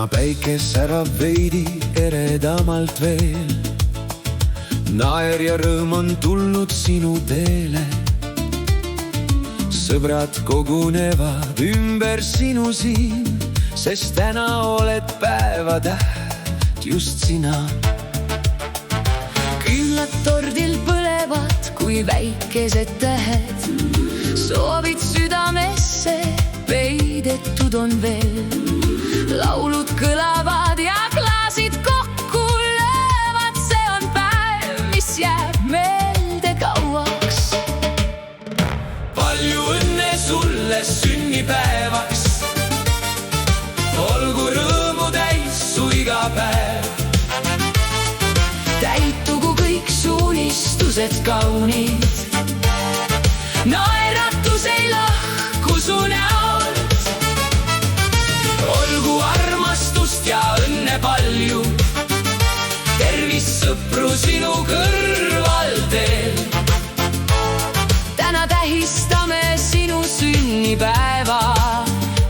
täna päike särab veidi eredamalt veel. Naer ja rõõm on tulnud sinu teele. Sõbrad kogunevad ümber sinu siin, sest täna oled päevatäht just sina. Küünlad tordil põlevad kui väikesed tähed, soovid südamesse peidetud on veel. Laulud kõlavad ja klaasid kokku löövad, see on päev, mis jääb meelde kauaks. Palju õnne sulle sünnipäevaks, olgu rõõmu täis su iga päev. Täitugu kõik su unistused kaunid, naeratus ei lahku su näolt. Olgu armastust ja õnne palju, tervist sõpru sinu kõrval teel. Täna tähistame sinu sünnipäeva,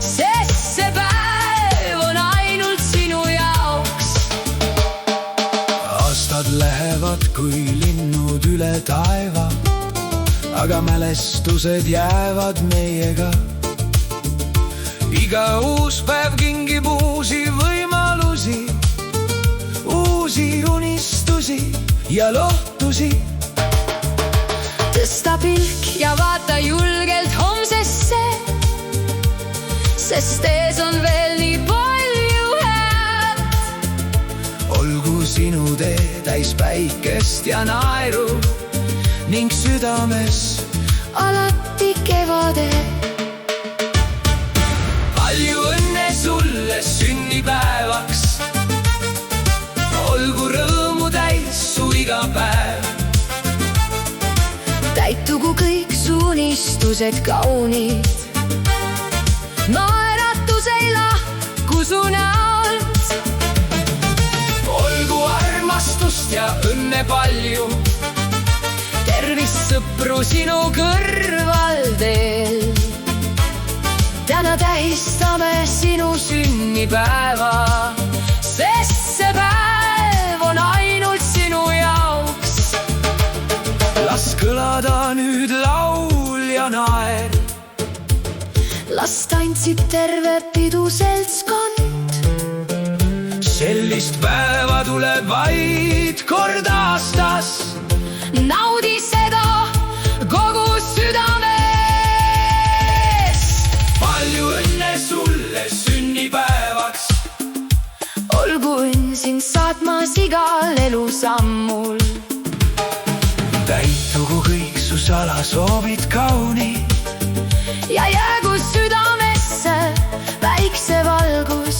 sest see päev on ainult sinu jaoks. Aastad lähevad kui linnud üle taeva, aga mälestused jäävad meiega. Iga uus päev kingib uusi võimalusi, uusi unistusi ja lootusi. Tõsta pilk ja vaata julgelt homsesse, sest ees on veel nii palju head. Olgu sinu tee täis päikest ja naeru ning südames alati kevade. Palju õnne sulle sünnipäevaks, olgu rõõmu täis su iga päev. Täitugu kõik su unistused kaunid, naeratus ei lahku su näolt. Olgu armastust ja õnne palju, tervist sõpru sinu kõrval teel. Täna tähistame sinu sünnipäeva, sest see päev on ainult sinu jaoks. las kõlada nüüd laul ja naer, las tantsib terve piduseltskond. sellist päeva tuleb vaid kord aastas. Naudi seda kogu südamest. Palju õnne sulle sünnipäevaks, Olgu õnn sind saatmas igal elusammul. täitugu kõik su salasoovid kaunid Ja jäägu südamesse väikse valgus,